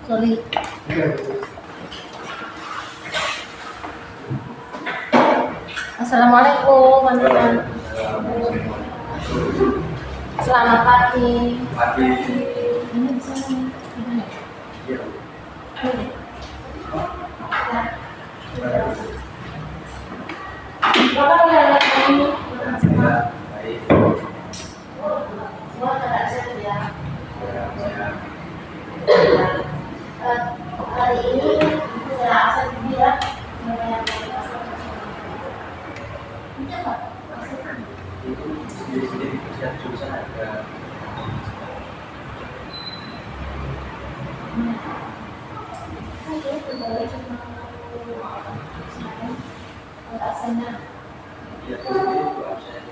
Sorry. Assalamualaikum, teman-teman. Selamat pagi. Pagi. Ini di sana. Iya. Bapak lihat ini. Baik. Semua tidak sehat ya. Hari ini saya asal dia. Itu di sini bisa jurusan ada. Saya kembali cuma tak senang. Iya, itu absen.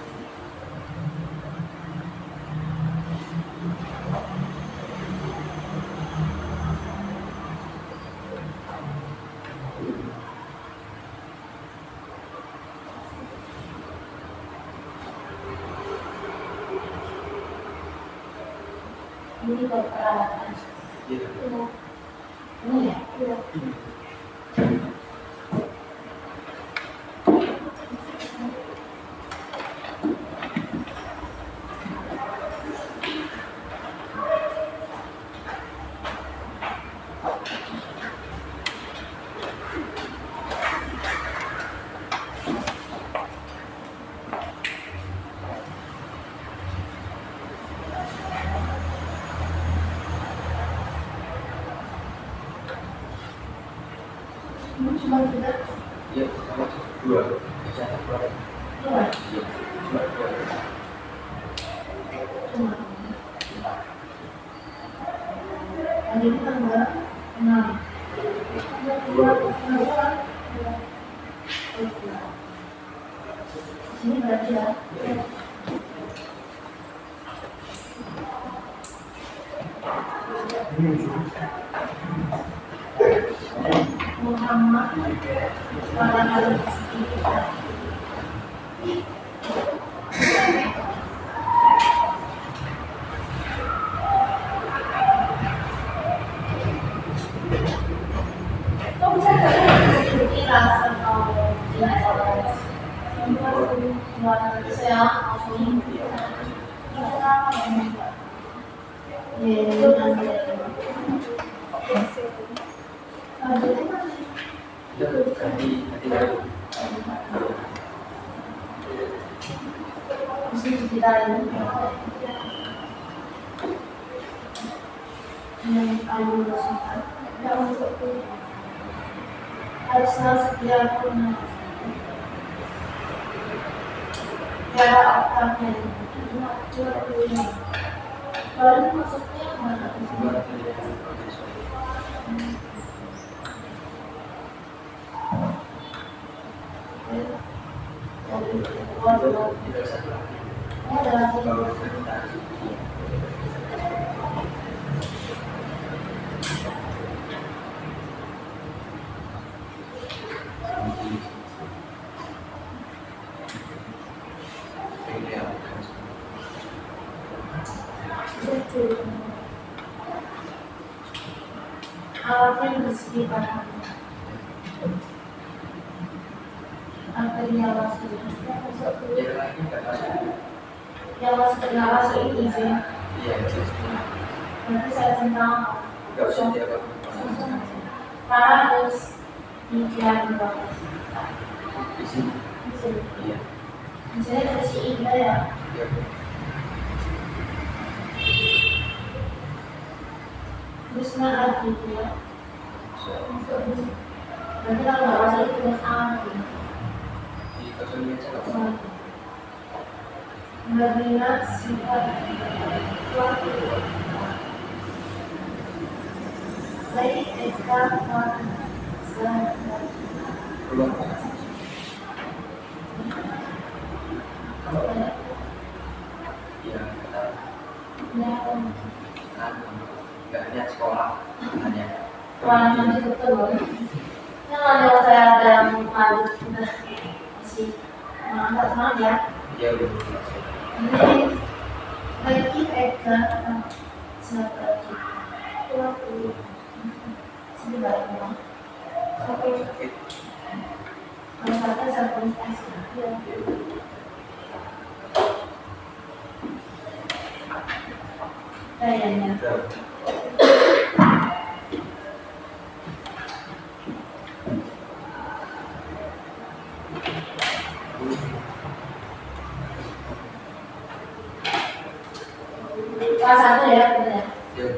Ini perawatan. Iya. Ini ya. Cuma kita Iya, sama dua. Bisa dua. dua. Iya, cuma dua. Cuma. Hari ini tanggal 6. Sini berarti ya. Muhammad pada hari kita. Kau bisa mengikuti rasa kau saya harusnya setiap pun cara otaknya kalau maksudnya mana alatnya di sekitar yang masuk ini sih. Iya, Nanti saya tentang nggak usah dia para harus dijian di bawah. di sini. Di sini. Iya. Di sini ada si Ida ya. Iya. Terus ada gitu ya. Nanti kalau nggak masuk itu tulis A. Di kosongnya saja. Madinah sifat suatu. Baik Eka Keluar. Iya, kita nggak hanya sekolah, hanya warna nanti betul. Yang ada saya ada malu sudah masih mantap banget ya. dia belum Ini baik Eka siapa lagi? Sini balik pulang. Sakit. Masalahnya sampai ya. Kayaknya. Kelas 1 ya, benar. Ya.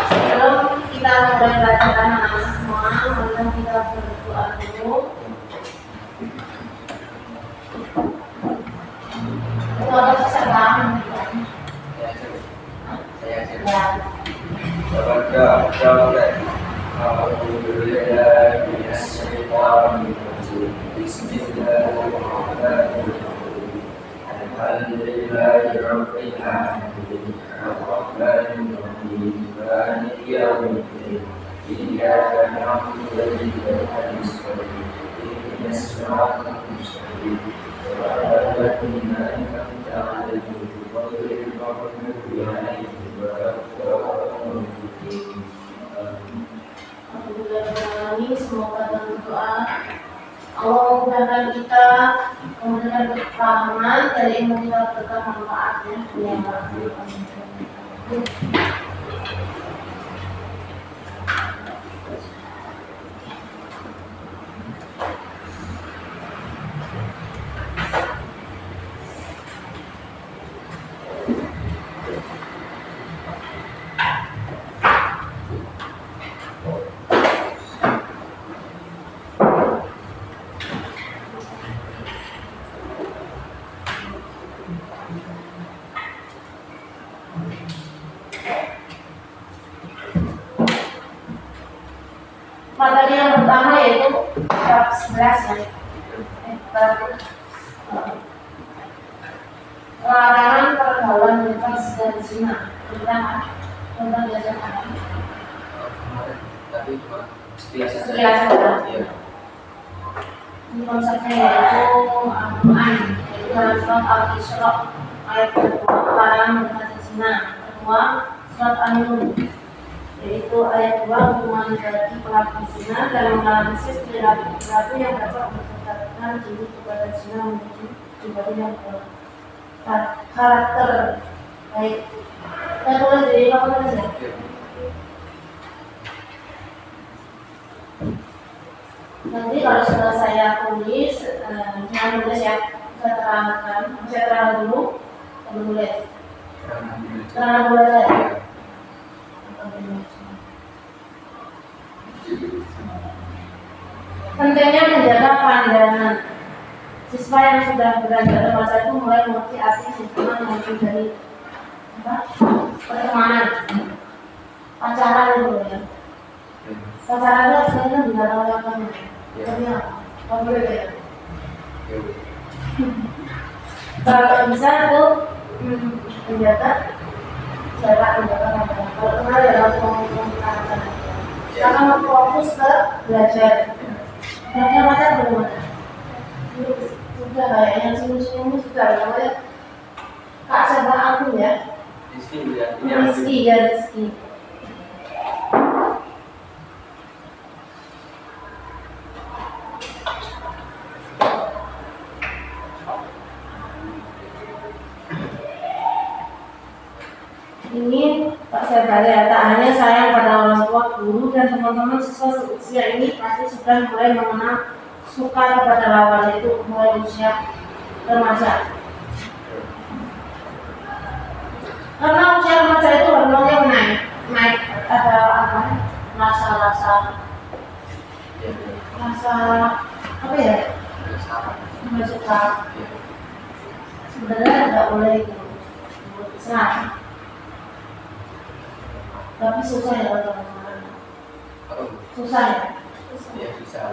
Sebelum kita mulai belajar semua, mari kita berdoa dulu. Itu apa seseorang? Saya Ya. Semoga dalam doa Allah memudahkan kita, memberikan kepahaman dari ilmu kita berkah manfaatnya. Materi yang pertama yaitu bab 11 ya. Larangan pergaulan bebas dan zina. Tentang belajar apa? Tapi cuma sekilas saja. Sekilas saja. Iya. Ini konsepnya yaitu Al-Quran, yaitu dalam surat Al-Isra ayat kedua, larangan mendekati zina. Kedua, surat An-Nur, yaitu ayat 2, hukuman bagi pelaku zina dan menganalisis perilaku yang dapat mendekatkan diri kepada zina menuju pribadi yang karakter baik. Kita tulis dari apa saja? Nanti kalau sudah saya tulis, jangan tulis ya, saya terangkan. Saya terang dulu, baru tulis. Terang dulu saja. Pentingnya menjaga pandangan. Siswa yang sudah belajar bahasa itu mulai mengerti arti hubungan maupun dari pertemanan, pacaran itu ya. Pacaran itu sebenarnya tidak tahu apa namanya. Tapi apa boleh ya? Kalau bisa tuh menjaga jarak, menjaga pandangan. Kalau kenal ya langsung menggunakan. Karena mau fokus ke belajar. Belajar pacar belum ada. Sudah kayaknya senyum-senyum sudah namanya Kak siapa aku ya? Rizky ya. Rizky ya, Rizky. Ini Pak Sekretariat, tak hanya sayang pada orang tua, guru dan teman-teman siswa seusia ini pasti sudah mulai mengenal suka kepada lawan, itu mulai usia remaja. Karena usia remaja itu hormonnya naik ada apa? Rasa apa ya? Nggak suka. Sebenarnya nggak boleh gitu. Serah. Tapi susah ya teman-teman. Susah ya. Ya bisa.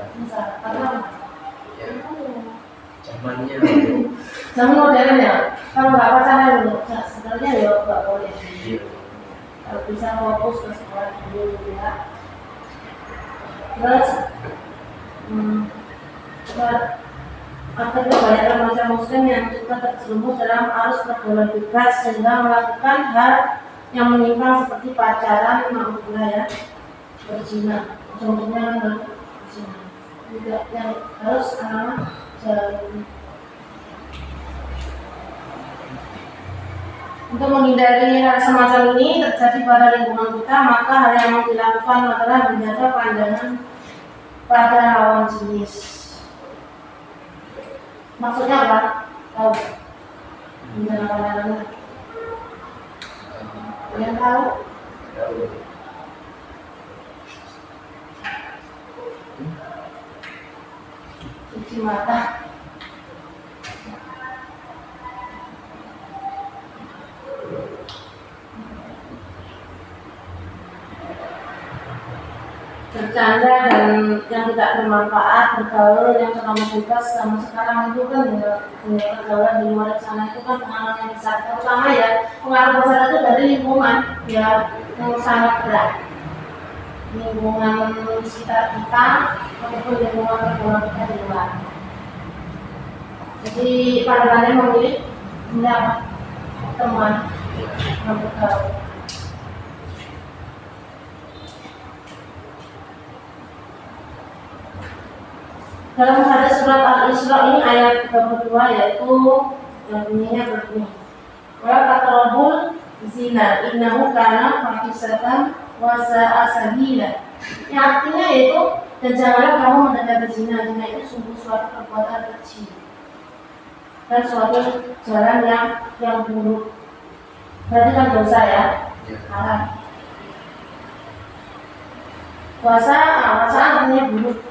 Karena Ya. Zamannya. zaman modern ya. Kalau nggak pacaran dulu, sebenarnya ya nggak boleh. Iya. Kalau bisa fokus ke sekolah dulu ya. Terus Ada banyak remaja muslim yang juga terjerumus dalam arus pergaulan bebas sehingga melakukan hal yang menyimpang seperti pacaran, ma'ulah ya, berzina. Contohnya kan berzina. Juga yang harus anak jauhi. Untuk menghindari hal semacam ini terjadi pada lingkungan kita, maka hal yang mau dilakukan adalah menjaga pandangan pada lawan jenis. Maksudnya apa? Tahu? Menjaga pandangan. Yang tahu? Cuci mata. Bercanda dan yang tidak bermanfaat, bergaul yang selama bebas sama sekarang itu kan pergaulan di luar sana itu kan pengaruh yang besar, terutama ya pengaruh besar itu dari lingkungan ya yang sangat berat, lingkungan sekitar kita ataupun lingkungan pergaulan kita di luar. Jadi pada memilih mendapat teman yang bergaul. Dalam hadis surat Al-Isra ini ayat 32 yaitu yang bunyinya begini. Wa taqrabul zina innahu kana fahisatan wa sa'a sabila. Yang artinya yaitu dan janganlah kamu mendekati zina. Zina itu sungguh suatu perbuatan kecil dan suatu jalan yang buruk. Berarti kan dosa ya, haram. Puasa artinya buruk.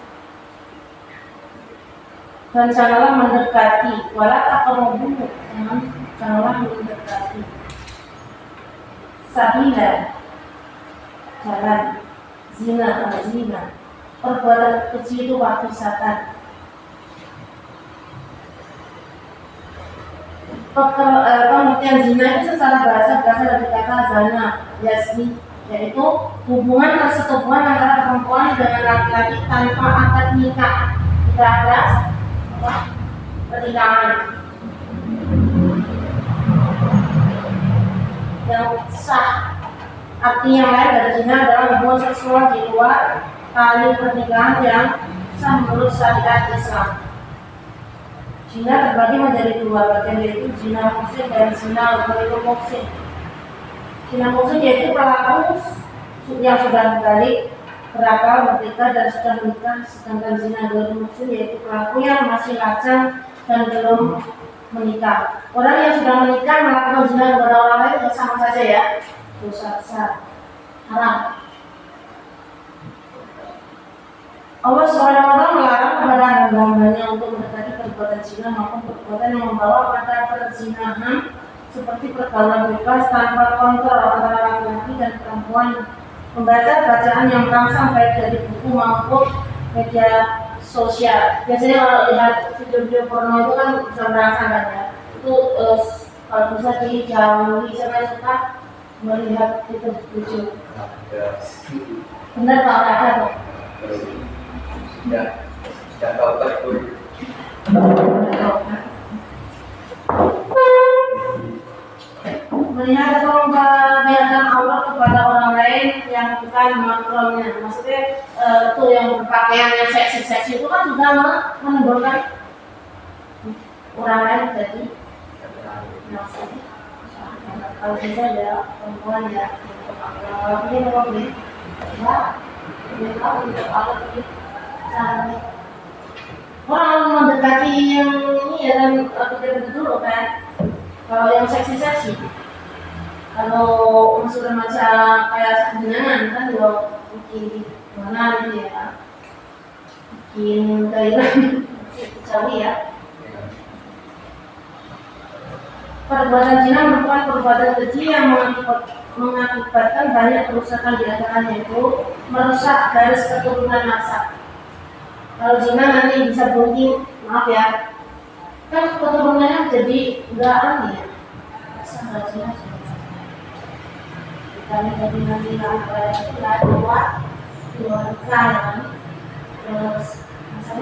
Dan janganlah mendekati, wala taqrabu, janganlah mendekati. Sabila, jalan, zina, perbuatan kecil itu wahisatan. Pengertian zina itu secara bahasa berasal dari kata zana, yasmi, yaitu hubungan persetubuhan antara perempuan dengan laki-laki tanpa akad nikah. Tidak ada pernikahan yang sah. Arti yang lain dari zina adalah hubungan seksual di luar tali pernikahan yang sah menurut syariat Islam. Zina terbagi menjadi dua bagian, yaitu zina muhsin dan zina ghairu muhsin. Zina muhsin yaitu pelaku yang sudah balik, berakal, merdeka dan sudah menikah, sedangkan zina ghairu muhsin yaitu pelaku yang masih lajang dan belum menikah. Orang yang sudah menikah melakukan zina kepada orang lain sama saja ya, dosa besar, haram. Allah SWT melarang kepada hamba-hambanya untuk mendekati perbuatan zina maupun perbuatan yang membawa pada perzinahan seperti pergaulan bebas tanpa kontrol antara laki-laki dan perempuan, membaca bacaan yang merangsang baik dari buku maupun media sosial. Biasanya kalau lihat video-video porno itu kan bisa merangsang kan ya. Itu kalau bisa dijauhi, saya suka melihat itu video. Benar kalau ada kok. Sudah tahu betul. Melihat atau memperlihatkan aurat kepada orang lain yang bukan mahramnya, maksudnya itu yang berpakaian yang seksi itu kan juga menimbulkan orang lain jadi nafsu. Kalau bisa ya perempuan ya, kalau ini mau beli, ya, dia tahu tidak apa sih caranya. Orang mendekati yang ini ya kan betul dulu kan. Kalau yang seksi, kalau masuk remaja kayak jenengan kan juga bikin mana gitu ya, bikin Thailand jauh ya. Perbuatan zina merupakan perbuatan keji yang mengakibatkan banyak kerusakan di antaranya, yaitu merusak garis keturunan nasab. Kalau zina nanti bisa bunting, maaf ya, kan keturunannya jadi enggak aneh ya, sama zina. Kami jadi nanti nggak dua nikah kan, terus masalah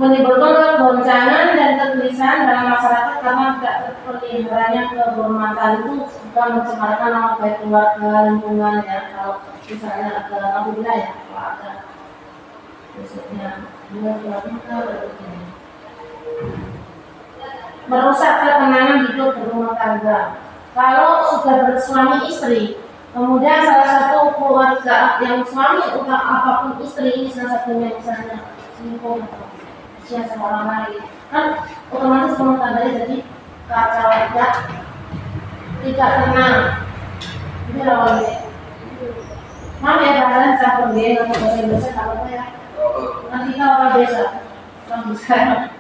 menimbulkan goncangan dan kegelisahan dalam masyarakat karena tidak terpeliharanya kehormatan itu juga mencemarkan nama baik keluarga, lingkungan ya. Kalau misalnya ada alhamdulillah ya, kalau ada maksudnya merusak ketenangan hidup berumah tangga. Kalau sudah bersuami istri, kemudian salah satu keluarga yang suami atau apapun istri ini salah satunya misalnya selingkuh atau usia sama orang lain, kan otomatis rumah tangganya jadi kacau ya, tidak tenang. Ini lawannya. Mana ya bahasa campur dia atau bahasa Indonesia apa ya? Nanti kita orang desa, orang besar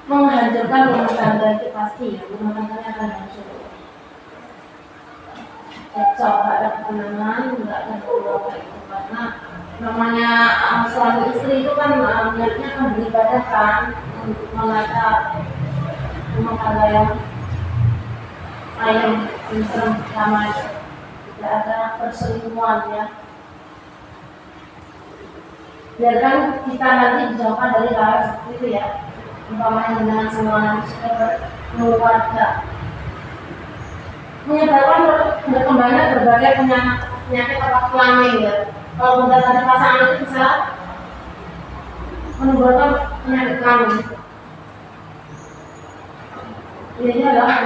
menghancurkan rumah tangga itu pasti ya, rumah tangganya akan hancur. Kacau, nggak ada ketenangan, nggak ada keluarga itu karena namanya suami istri itu kan niatnya kan beribadah kan untuk menata rumah tangga yang ayam tentrem damai, tidak ada perselingkuhan ya. Biarkan kita nanti dijauhkan dari hal seperti itu ya, umpamanya dengan semua keluarga menyebabkan berkembangnya berbagai penyakit otak kelamin ya. Kalau udah ada pasangan itu bisa menimbulkan penyakit kelamin. Ini adalah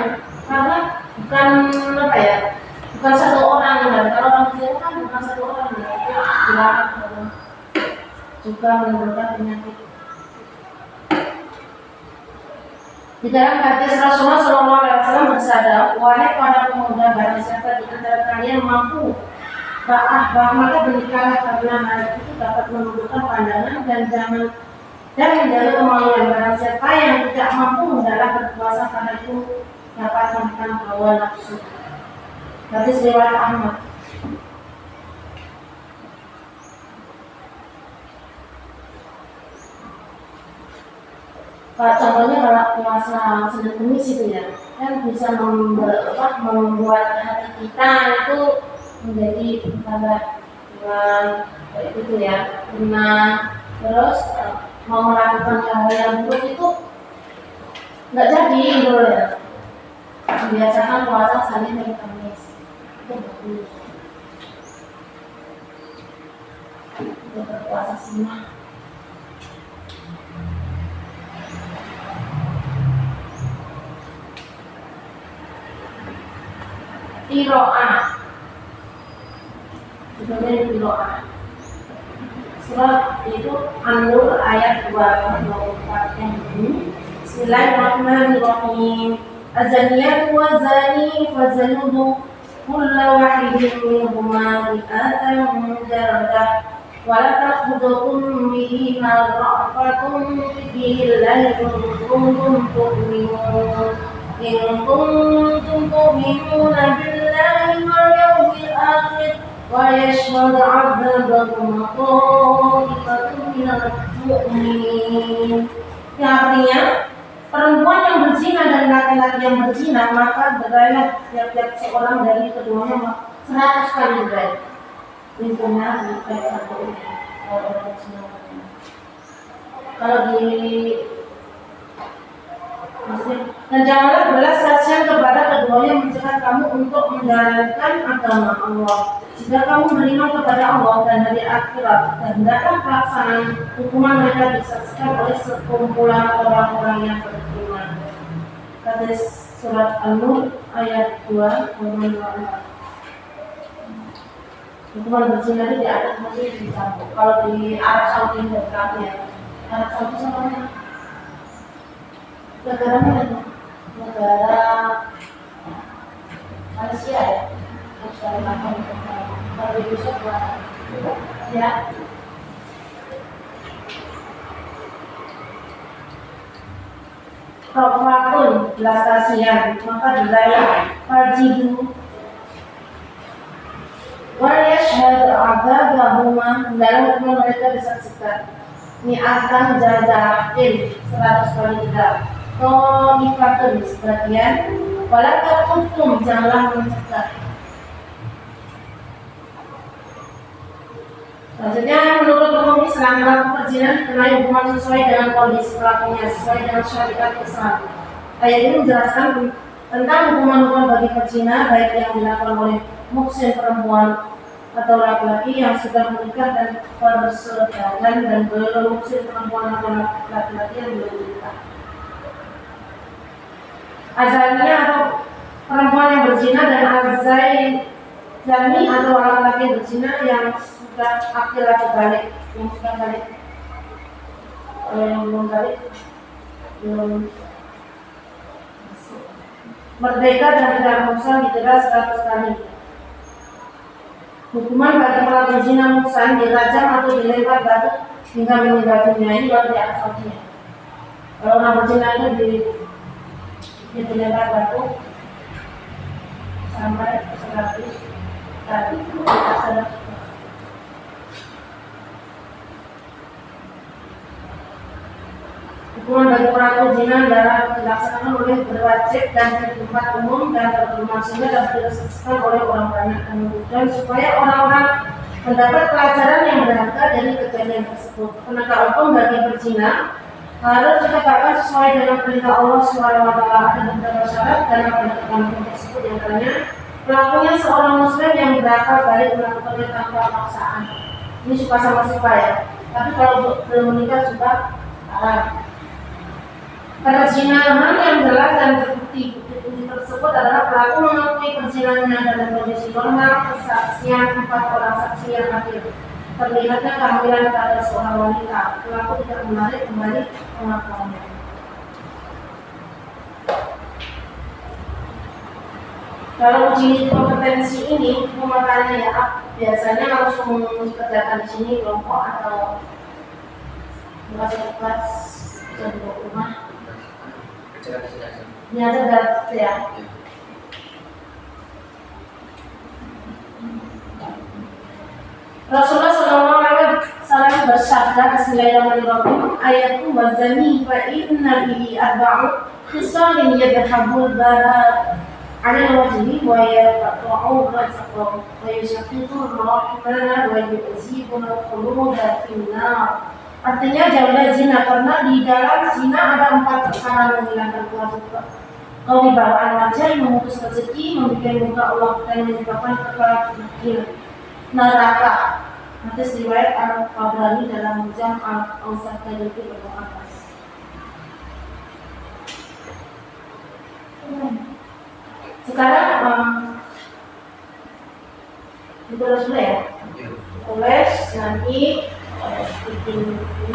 karena bukan apa ya, bukan satu orang ya. Kalau orang itu kan bukan satu orang ya, itu dilarang juga menimbulkan penyakit. Di dalam hadis Rasulullah SAW bersabda, wahai para pemuda, barang siapa di antara kalian mampu maka bernikahlah karena hal itu dapat menundukkan pandangan dan menjaga kemaluan. Barang siapa yang tidak mampu hendaklah berpuasa karena itu dapat menekan hawa nafsu. Hadis riwayat Ahmad. Contohnya kalau puasa Senin Kamis itu ya, kan bisa membuat hati kita itu menjadi tambah dengan itu ya, tenang, terus mau melakukan hal yang buruk itu nggak jadi gitu ya. Biasakan puasa Senin dan Kamis itu bagus. Itu berpuasa sunnah. Qiraah sebenarnya qiraah surat itu An-Nur ayat 24 yang ini. Bismillahirrahmanirrahim. Azaniyatu wa zani fazaludu kulla wahidin minhuma bi'atan jaradah wa la takhudhukum bihi ra'fatun fi dinillahi kuntum tu'minun. In kuntum tu'minuna billahi wal yawmil akhir wa yashhadu 'adabahum ta'ifatun minal mu'minin. Yang artinya perempuan yang berzina dan laki-laki yang berzina maka berailah tiap-tiap seorang dari keduanya 100 kali berai. Lingkungan baik satu ini kalau di dan janganlah belas kasihan kepada keduanya mencegah kamu untuk menjalankan agama Allah. Jika kamu beriman kepada Allah dan hari akhirat, dan hendaklah pelaksanaan hukuman mereka disaksikan oleh sekumpulan orang-orang yang beriman. Hadis surat An-Nur ayat 2 hukuman berzina itu di atas masih dicabut. Kalau di Arab Saudi dekat ya, Arab Saudi sama negara mana? Negara Malaysia ya, negara makan kalau di Indonesia ya. Rofatun belas kasihan maka dilayar farjidu wal yashhadu adzabahuma dalam hukuman mereka disaksikan ni'atan jadatin 100 kali tidak. Ifatun sebagian walakat hukum janganlah mencegah Selanjutnya, menurut hukum Islam, pelaku perzinahan dikenai hukuman sesuai dengan kondisi pelakunya, sesuai dengan syariat Islam. Ayat ini menjelaskan tentang hukuman-hukuman bagi perzina, baik yang dilakukan oleh muhsin perempuan atau laki-laki yang sudah menikah dan persedaran, dan belum muhsin perempuan atau laki-laki yang belum menikah. Azania atau perempuan yang berzina dan azani atau laki-laki yang berzina yang sudah akil atau balik, yang sudah balik, yang belum balik, belum merdeka dan tidak muhsan didera 100 kali. Hukuman bagi pelaku zina muhsan dirajam atau dilempar batu hingga meninggal dunia. Ini luar biasa. Kalau orang berzina itu dilempar batu sampai 100 kali. Hukuman bagi pelaku zina adalah dilaksanakan oleh berwajib dan di tempat umum dan bermaksudnya dan dilaksanakan oleh orang banyak, dan supaya orang-orang mendapat pelajaran yang berharga dari kejadian tersebut. Penegak hukum bagi berzina harus ditegakkan sesuai dengan perintah Allah SWT. Ada beberapa syarat dalam penegakan hukum tersebut, yang antaranya pelakunya seorang muslim yang berakal balik melakukannya tanpa paksaan. Ini suka sama suka ya, tapi kalau belum menikah sudah haram. Perzinahan yang jelas dan terbukti. Bukti tersebut adalah pelaku mengakui perzinahannya dalam kondisi normal, kesaksian 4 orang saksi yang hadir, terlihatnya kehamilan pada seorang wanita, pelaku tidak menarik kembali pengakuannya. Kalau uji kompetensi ini pemakannya ya, biasanya langsung dikerjakan di sini kelompok atau kelas jadi rumah. Ini ada data ya. Rasulullah SAW bersabda, Bismillahirrahmanirrahim, ayatku wazani wa inna bihi arba'u khisalin yadhabul bara ala wajhi wa yaqta'u razaqahu wa yushaqiqu rahmana wa yuzibu al-khuluda finnar. Artinya jauhlah zina, karena di dalam zina ada 4 perkara: menghilangkan kewibawaan wajah, memutus rezeki, membuat muka Allah, dan menyebabkan kekal neraka. Hadis riwayat Al-Tabrani dalam Mujam Al-Awsat dari Ibnu Abbas. Sekarang ditulis dulu ya. Tulis nanti bikin ini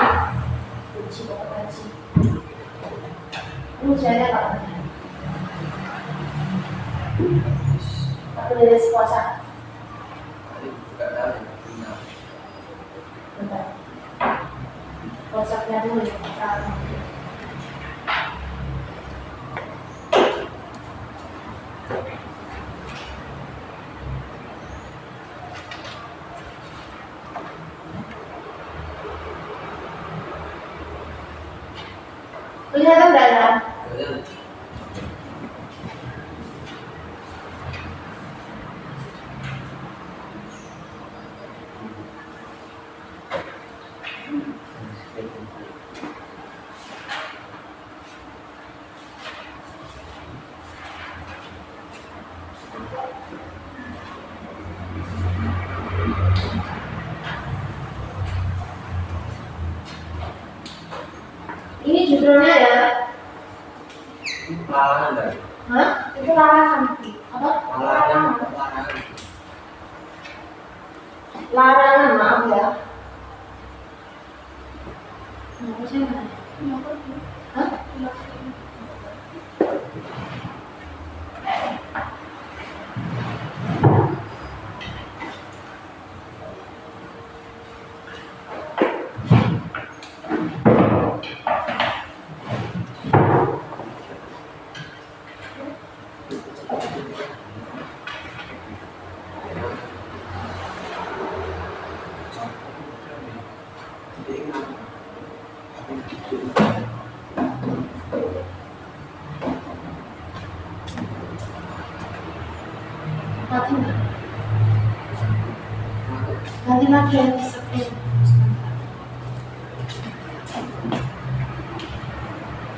uji kompetensi. Ini ujiannya kapan? Aku dari puasa. Bentar. WhatsApp-nya dulu ya. Kelihatan nggak ya? Ini judulnya ya. Larangan kan? Hah? Itu larangan. Apa? Larangan. Larangan, maaf ya. Kenapa sih? Hah? Fatimah. Ganti lagi ya, di